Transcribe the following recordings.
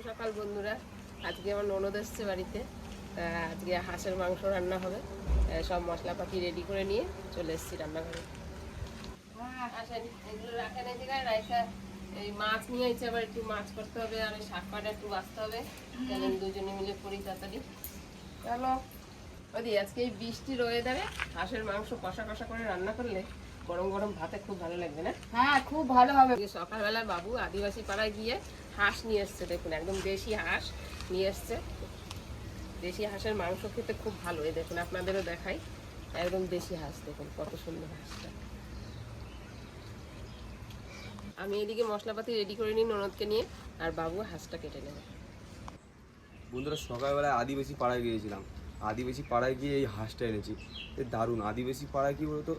সকাল বন্ধুরা। আজকে আমার ননদ এসছে বাড়িতে। আজকে হাঁসের মাংস রান্না হবে। সব মশলাপাতি রেডি করে নিয়ে চলে এসেছি রান্নাঘরে। আসেন, এগুলো রাখা নেই জায়গায় রাইখা এই মাছ নিয়ে এসে আবার একটু মাছ করতে হবে আর শাক পাটা একটু বাঁচতে হবে। চলেন দুজনে মিলে করি তাড়াতাড়ি। চলো ওদি, আজকে এই বৃষ্টির ওয়েদারে হাঁসের মাংস কষা কষা করে রান্না করলে গরম গরম ভাতে খুব ভালো লাগবে না? হ্যাঁ, খুব ভালো হবে। সকালবেলা বাবু আদিবাসী পাড়ায় গিয়ে হাঁস নিয়ে এসছে। দেখুন, একদম দেশি হাঁস নিয়ে এসছে। দেশি হাঁসের মাংস খেতে খুব ভালো। এই দেখুন, আপনাদেরও দেখাই, একদম দেশি হাঁস। দেখুন কত সুন্দর হাঁসটা। আমি এদিকে মশলাপাতি রেডি করে নিই ননদকে নিয়ে, আর বাবু হাঁসটা কেটে নেবে। বন্ধুরা, সকালবেলায় আদিবাসী পাড়ায় গিয়েছিলাম। আদিবাসী পাড়ায় গিয়ে এই হাঁসটা এনেছি। এ দারুণ। আদিবাসী পাড়ায় কী বলতো,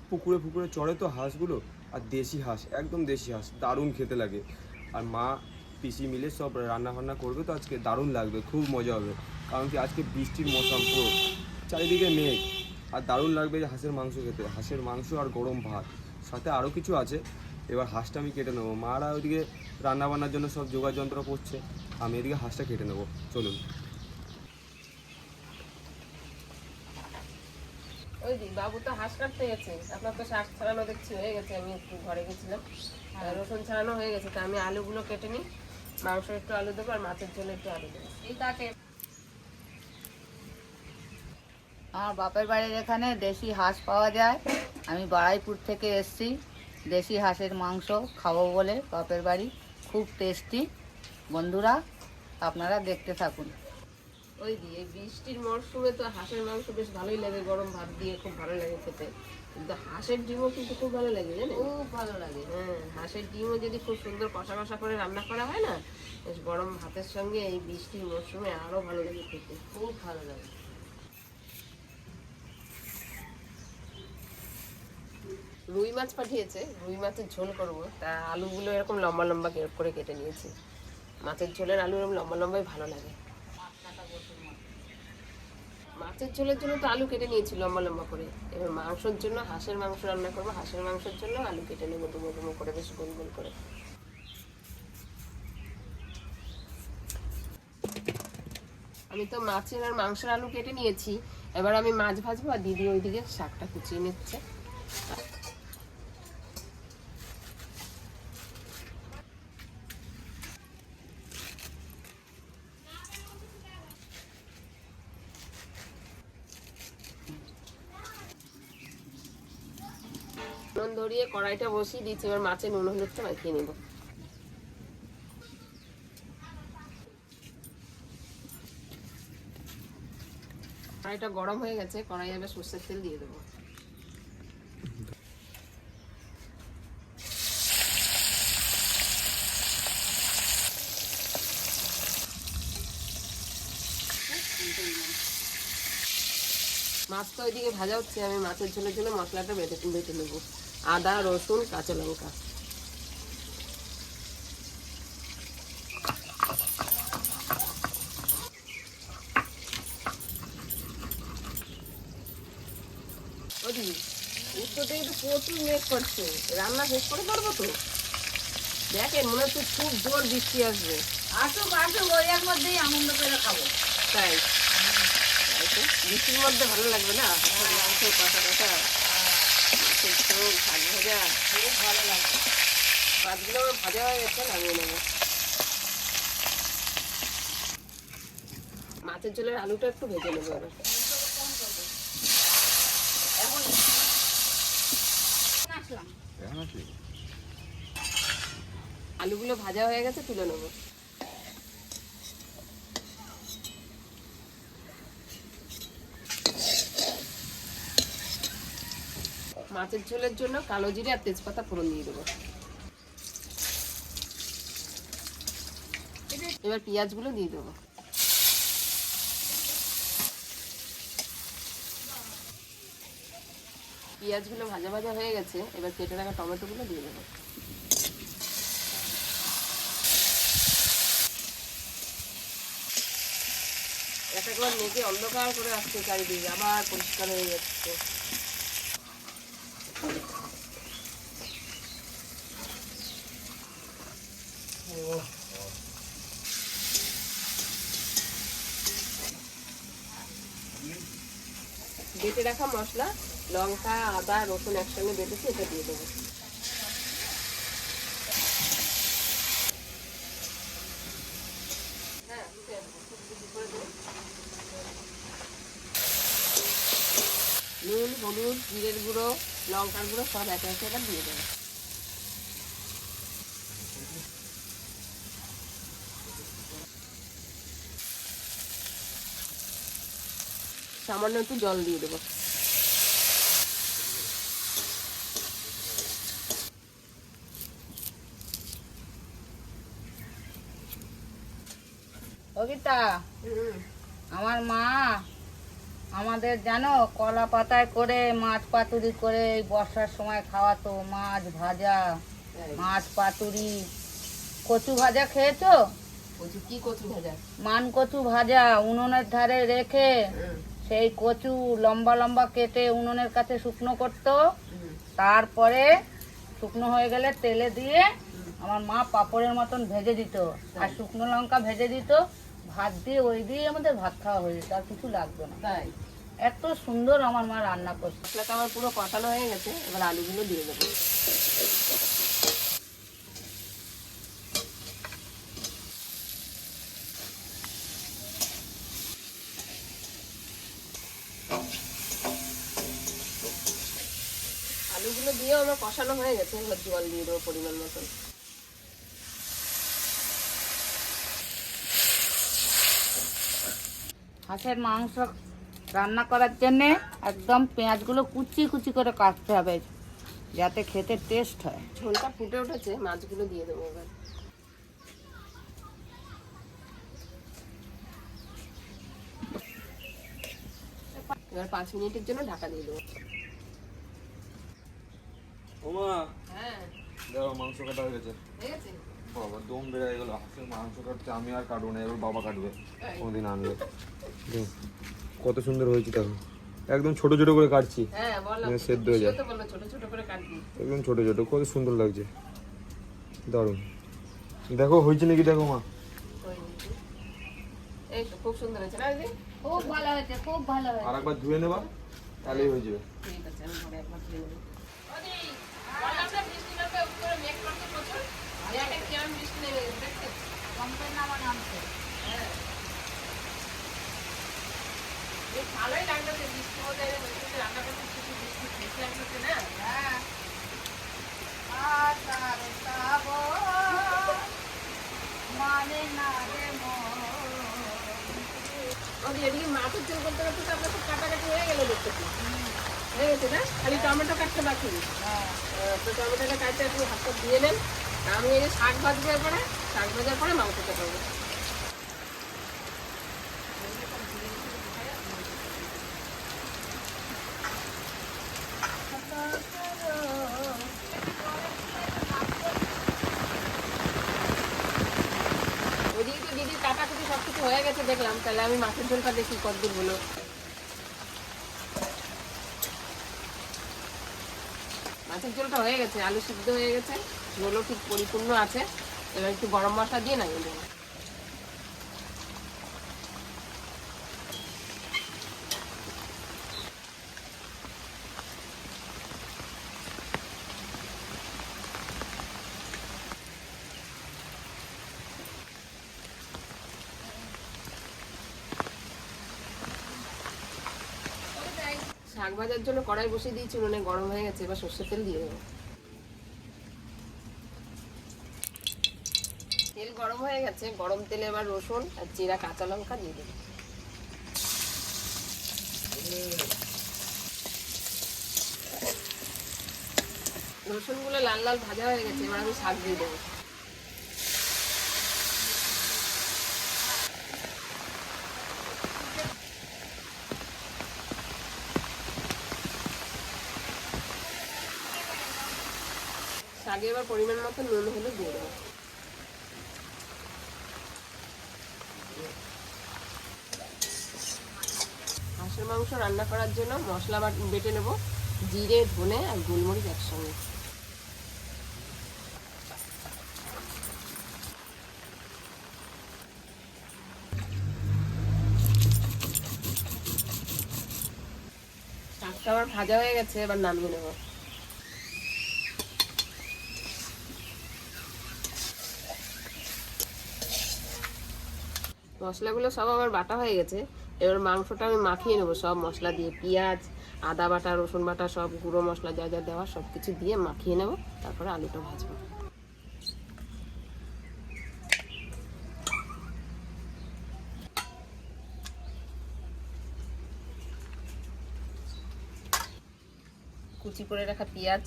পুকুরে পুকুরে চড়ে তো হাঁসগুলো, আর দেশি হাঁস, একদম দেশি হাঁস, দারুণ খেতে লাগে। আর মা পিসি মিলে সব রান্না বান্না করবে, তো আজকে দারুণ লাগবে, খুব মজা হবে। কারণ কি আজকে বৃষ্টির মৌসুম, পুরো চারিদিকে মেঘ, আর দারুণ লাগবে এই হাঁসের মাংস খেতে। হাঁসের মাংস আর গরম ভাত, সাথে আরও কিছু আছে। এবার হাঁসটা আমি কেটে নেবো। মারা ওইদিকে রান্নাবান্নার জন্য সব যোগাড় যন্ত্র করছে, আমি এদিকে হাঁসটা কেটে নেবো। চলুন। ওই দি, বাবু তো হাঁস কাটতে গেছে। আপনার তো শাক ছাড়ানো দেখছি হয়ে গেছে। আমি একটু ঘরে গেছিলাম, রসুন ছাড়ানো হয়ে গেছে। তা আমি আলুগুলো কেটে নিই। মাংস একটু আলু দেবো আর মাছের ঝোলে একটু আলু দেবো। এই কাটে। আমার বাপের বাড়ির এখানে দেশি হাঁস পাওয়া যায়। আমি বারাইপুর থেকে এসেছি দেশি হাঁসের মাংস খাবো বলে বাপের বাড়ি। খুব টেস্টি। বন্ধুরা, আপনারা দেখতে থাকুন। ওই দিয়ে বৃষ্টির মরশুমে তো হাঁসের মাংস বেশ ভালোই লাগে, গরম ভাত দিয়ে খুব ভালো লাগে খেতে। কিন্তু হাঁসের ডিমও কিন্তু খুব ভালো লাগে, জানেন? খুব ভালো লাগে। হ্যাঁ, হাঁসের ডিমও যদি খুব সুন্দর কষা কষা করে রান্না করা হয় না, বেশ গরম ভাতের সঙ্গে এই বৃষ্টির মরশুমে আরো ভালো লাগে খেতে, খুব ভালো লাগে। রুই মাছ পাঠিয়েছে, রুই মাছের ঝোল করব। তা আলুগুলো এরকম লম্বা লম্বা করে কেটে নিয়েছি। মাছের ঝোলের আলু এরকম লম্বা লম্বাই ভালো লাগে। মাছের ঝোলের জন্য তো আলু কেটে নিয়েছি লম্বা লম্বা করে। এবার মাংসের জন্য, হাঁসের মাংস রান্না করবো, হাঁসের মাংসের জন্য আলু কেটে নেবো ডুমো ডুমো করে, বেশ গোল গোল করে। আমি তো মাছের আর মাংসের আলু কেটে নিয়েছি। এবার আমি মাছ ভাজবো আর দিদি ওইদিকে শাকটা কুচিয়ে নিচ্ছে। নুন ধরিয়ে কড়াইটা বসিয়ে দিচ্ছি। এবার মাছে নুন হলুদটা মাখিয়ে নেব। কড়াইটা গরম হয়ে গেছে, কড়াই এবার সর্ষের তেল দিয়ে দেবো। মাছটা ওইদিকে ভাজা হচ্ছে, আমি মাছের ঝোলের জন্য মশলাটা বেটে নেবো। আদা, রসুন, কাঁচা লঙ্কা। ওদি, উত্তর থেকে তো প্রচুর মেঘ করছে। রান্না শেষ করে পারবো তো? দেখেন, মনে হচ্ছে খুব জোর বৃষ্টি আসবে। আসুক আসুক, ওই এর মধ্যেই আনন্দ করে খাবো। তাই বৃষ্টির মধ্যে ভালো লাগবে না? মাংস কষা কষা, মাছের ঝোল, শাক ভাজা, খুব ভালো লাগবে। মাছগুলো আমার ভাজা হয়ে গেছে, নামিয়ে নেবো। মাছের ঝোলের আলুটা একটু ভেজে নেবো এবার। আলুগুলো ভাজা হয়ে গেছে, তুলে নেবো। মাছের ঝোলের জন্য কালো জিরে আর তেজপাতা ফোড়ন দিয়ে দেবো। এবার পেঁয়াজগুলো দিয়ে দেবো। পেঁয়াজগুলো ভাজা ভাজা হয়ে গেছে, এবার কেটে রাখা টমেটোগুলো দিয়ে দেবো। একবার মেঘে অন্ধকার করে আসছে চারিদিকে, আবার পরিষ্কার হয়ে যাচ্ছে। বেটে রাখা মশলা, লঙ্কা, আদা, রসুন একসঙ্গে বেটেছি, এটা দিয়ে দেবো। হ্যাঁ, নুন, হলুদ, জিরের গুঁড়ো, লঙ্কার গুঁড়ো সব একে একে এবার দিয়ে দেবো। সামান্য একটু জল দিয়ে দেবো। অগিতা, আমার মা আমাদের জানো কলা পাতায় করে মাছ পাতুরি করে এই বর্ষার সময় খাওয়াতো। মাছ ভাজা, মাছ পাতুরি, কচু ভাজা খেয়েছো? কি কচু ভাজা? মান কচু ভাজা উনুনের ধারে রেখে সেই কচু লম্বা লম্বা কেটে উনুনের কাছে শুকনো করতো, তারপরে শুকনো হয়ে গেলে তেলে দিয়ে আমার মা পাঁপড়ের মতন ভেজে দিত, আর শুকনো লঙ্কা ভেজে দিত, ভাত দিয়ে ওই দিয়ে আমাদের ভাত খাওয়া হয়ে যেত, আর কিছু লাগতো না। তাই এত সুন্দর আমার মা রান্না করতো। মশলাটা আমার পুরো কষানো হয়ে গেছে, এবার আলুগুলো দিয়ে দেবো। আলুগুলো দিয়েও আমার কষানো হয়ে গেছে, এবার জল দিয়ে দেবো পরিমাণ মতন। হাঁসের মাংস রান্না করার জন্যে একদম পেঁয়াজগুলো কুচি কুচি করে কাটতে হবে, যাতে খেতে টেস্ট হয়। ঝোলটা ফুটে উঠেছে, মাছগুলো দিয়ে দেবো এবার। এবার 5 মিনিটের জন্য ঢাকা দিয়ে দেবো। ওমা, হ্যাঁ, দেখো মাংস কাটা হয়ে গেছে। ঠিক আছে। বাবা দম বেড়ে গেল। হাঁসের মাংস কাটতে আমি আর কাটবো না, এবার বাবা কাটবে কোনদিন আনলে। কত সুন্দর হয়েছে দেখো, একদম ছোট ছোট করে কাটছি, হ্যাঁ বললাম সেদ্ধ হয়ে যায়, তো বললো ছোট ছোট করে কাটবি। একদম ছোট ছোট, কত সুন্দর লাগছে, দারুণ। দেখো হয়েছে নাকি, দেখো মা। এই তো খুব সুন্দর হয়েছে না দিদি? খুব ভালো হয়েছে, খুব ভালো হয়েছে। আর একবার ধুয়ে নেবা, তাহলেই হয়ে যাবে। ঠিক আছে, আমি ঘরে একবার ধুয়ে নেবো। বললাম না বৃষ্টি নামবে, উপরে মেঘ করছে প্রচুর। দেখেন কেমন বৃষ্টি নেমে গেছে, দেখছেন? কমপ্লেন নামা নামছে। হ্যাঁ, বেশ ভালোই লাগলো যে বৃষ্টি মধ্যে রান্না করতে, কিছু বৃষ্টি বেশি লাগছে না? হ্যাঁ। আতার শ্রাবণ মানে না রে মন। ওদি এদিকে মাছের ঝোল করতে করতে তো আপনার সব কাটাকাটি হয়ে গেল দেখতেছি। হয়ে গেছে না? খালি টমেটো কাটতে বাকি। হ্যাঁ। তো টমেটোটা কাটতে একটু হাতটা দিয়ে নেন। আমি এই যে শাক ভাজবো, এরপরে শাক ভাজার পরে মাংসটা করবো। ওইদিকে তো দিদির কাটাকুটি সবকিছু হয়ে গেছে দেখলাম, তাহলে আমি মাছের ঝোলটা দেখি কতদূর হলো। মাছের ঝোলটা হয়ে গেছে, আলু সিদ্ধ হয়ে গেছে, ঝোলও ঠিক পরিপূর্ণ আছে। এবার একটু গরম মশলা দিয়ে নামিয়ে দেবো। শাক ভাজার জন্য কড়াই বসিয়ে দিয়েছি, উনুনে গরম হয়ে গেছে, এবার সর্ষের তেল দিয়ে দেবো। তেল গরম হয়ে গেছে, গরম তেলে এবার রসুন আর জিরা কাঁচা লঙ্কা দিয়ে দেবো। রসুনগুলো লাল লাল ভাজা হয়ে গেছে, এবার আমি শাক দিয়ে দেবো। শাকে এবার পরিমাণ মতো নুন হলুদ দিয়ে দেবো। হাঁসের মাংস রান্না করার জন্য মশলা বেটে নেব, জিরে, ধনে আর গোলমরিচ একসঙ্গে। হাঁসটা আমার ভাজা হয়ে গেছে, এবার নামিয়ে নেব। মশলাগুলো সব আমার বাটা হয়ে গেছে, এবার মাংসটা আমি মাখিয়ে নেবো সব মশলা দিয়ে, পেঁয়াজ, আদা বাটা, রসুন বাটা, সব গুঁড়ো মশলা যা যা দেওয়া সব কিছু দিয়ে মাখিয়ে নেব, তারপরে আলুটা ভাজবো। কুচি করে রাখা পেঁয়াজ,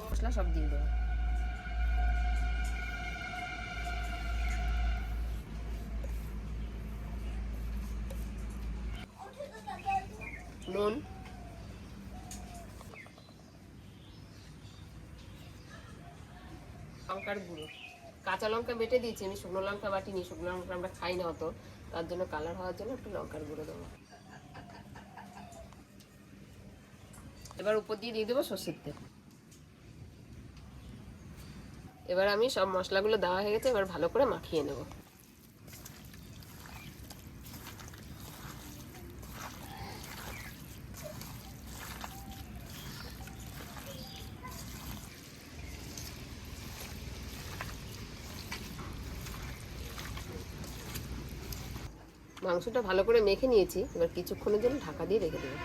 মশলা সব দিয়ে দেবো। নুন, লঙ্কার গুঁড়ো, কাঁচা লঙ্কা বেটে দিয়েছি আমি, শুকনো লঙ্কা বাটিনি, শুকনো লঙ্কা আমরা খাই না অত, তার জন্য কালার হওয়ার জন্য একটু লঙ্কার গুঁড়ো দেবো। এবার উপর দিয়ে দেবো সর্ষের তেল। এবার আমি সব মশলাগুলো দেওয়া হয়ে গেছে, এবার ভালো করে মাখিয়ে নেব। মাংসটা ভালো করে মেখে নিয়েছি, এবার কিছুক্ষণের জন্য ঢাকা দিয়ে রেখে দেবো।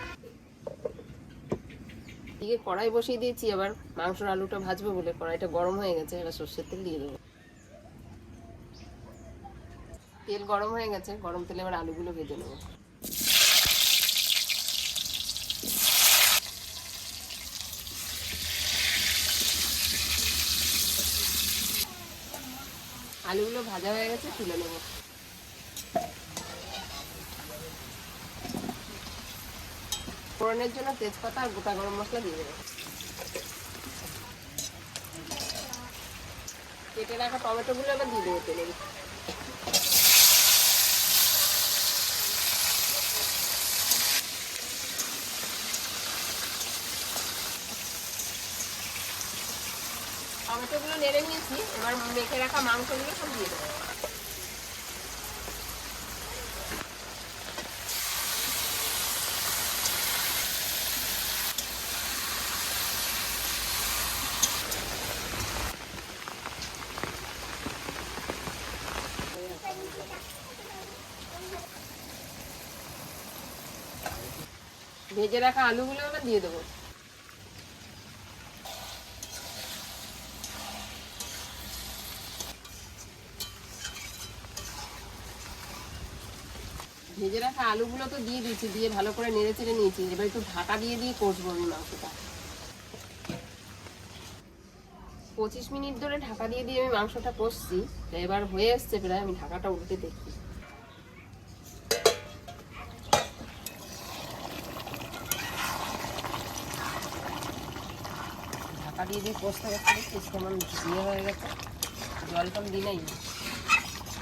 এদিকে কড়াই বসিয়ে দিয়েছি, এবার মাংসর আলুটা ভাজবো বলে কড়াইটা গরম হয়ে গেছে, এবার সর্ষের তেল দিয়ে দেবো। তেল গরম হয়ে গেছে, গরম তেলে এবার আলুগুলো ভেজে নেবো। আলুগুলো ভাজা হয়ে গেছে, তুলে নেবো। ফোড়নের জন্য তেজপাতা আর গোটা গরম মশলা দিয়ে দেবো। কেটে রাখা টমেটোগুলো এবার দিয়ে দেবো তেলে। টমেটোগুলো নেড়ে নিয়েছি, এবার মেখে রাখা মাংসগুলো সব দিয়ে দেবো। ভেজে রাখা আলুগুলো এবার দিয়ে দেবো। ভেজে রাখা আলুগুলো তো দিয়ে দিয়েছি, দিয়ে ভালো করে নেড়ে চেড়ে নিয়েছি, এবার একটু ঢাকা দিয়ে কষবো আমি মাংসটা। 25 মিনিট ধরে ঢাকা দিয়ে আমি মাংসটা কষছি, এবার হয়ে এসছে প্রায়, আমি ঢাকাটা উল্টে দেখি। ঢাকা দিয়ে কষতে কষতে কেমন দিয়ে হয়ে গেছে, জল টল দিলেই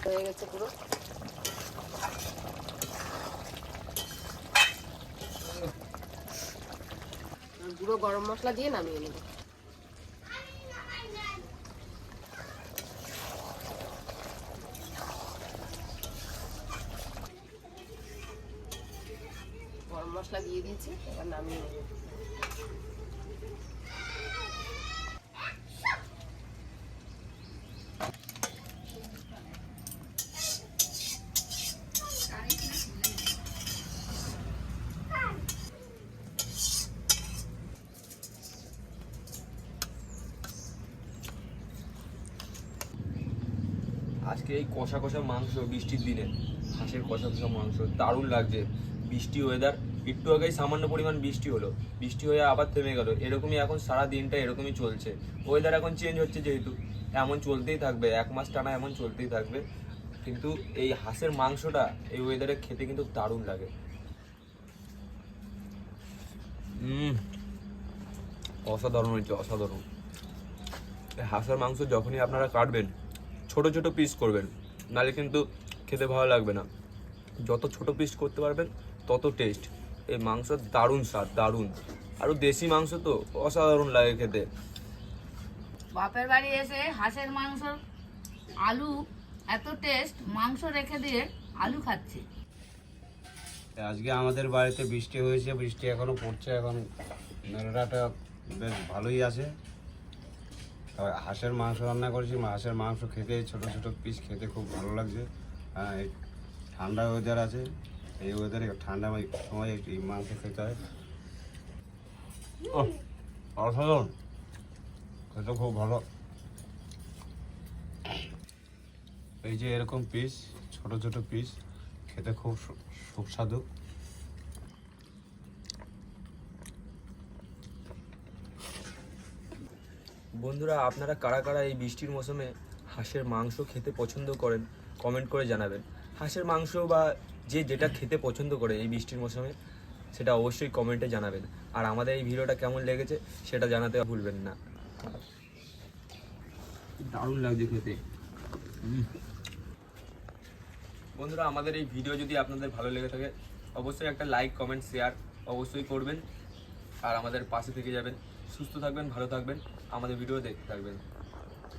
হয়ে গেছে পুরো। গুঁড়ো গরম মশলা দিয়ে নামিয়ে নেব। গরম মশলা দিয়ে দিয়েছি, এবার নামিয়ে নেব। আজকে এই কষা কষা মাংস বৃষ্টির দিনে, হাঁসের কষা কষা মাংস দারুণ লাগছে। বৃষ্টি ওয়েদার, একটু আগেই সামান্য পরিমাণ বৃষ্টি হলো, বৃষ্টি হয়ে আবার থেমে গেল, এরকমই এখন সারা দিনটা এরকমই চলছে। ওয়েদার এখন চেঞ্জ হচ্ছে যেহেতু, এমন চলতেই থাকবে, 1 মাস টানা এমন চলতেই থাকবে। কিন্তু এই হাঁসের মাংসটা এই ওয়েদারে খেতে কিন্তু দারুণ লাগে। অসাধারণ হয়েছে, অসাধারণ। এই হাঁসের মাংস যখনই আপনারা কাটবেন ছোট ছোট পিস করবেন, নাহলে কিন্তু খেতে ভালো লাগবে না। যত ছোট পিস করতে পারবেন তত টেস্ট। এই মাংস দারুণ স্বাদ, দারুণ। আর দেশি মাংস তো অসাধারণ লাগে খেতে। বাপের বাড়ি এসে হাঁসের মাংস, আলু এত টেস্ট, মাংস রেখে দিয়ে আলু খাচ্ছে। আজকে আমাদের বাড়িতে বৃষ্টি হয়েছে, বৃষ্টি এখনো পড়ছে, এখন মেলাটা বেশ ভালোই আছে। তবে হাঁসের মাংস রান্না করেছি, হাঁসের মাংস খেতে ছোট ছোট পিস খেতে খুব ভালো লাগছে। হ্যাঁ, এই ঠান্ডা ওয়েদার আছে, এই ওয়েদারে ঠান্ডা সময় এই মাংস খেতে হয়। অসাধারণ, খেতে খুব ভালো। এই যে এরকম পিস, ছোট ছোট পিস, খেতে খুব সুস্বাদু। বন্ধুরা, আপনারা কারা কারা এই বৃষ্টির মৌসুমে হাঁসের মাংস খেতে পছন্দ করেন কমেন্ট করে জানাবেন। হাঁসের মাংস বা যে যেটা খেতে পছন্দ করে এই বৃষ্টির মৌসুমে সেটা অবশ্যই কমেন্টে জানাবেন। আর আমাদের এই ভিডিওটা কেমন লেগেছে সেটা জানাতে ভুলবেন না। দারুণ লাগছে খেতে। বন্ধুরা, আমাদের এই ভিডিও যদি আপনাদের ভালো লেগে থাকে অবশ্যই একটা লাইক কমেন্ট শেয়ার অবশ্যই করবেন। আর আমাদের পাশে থেকে যাবেন। সুস্থ থাকবেন, ভালো থাকবেন, আমাদের ভিডিও দেখতে থাকবেন।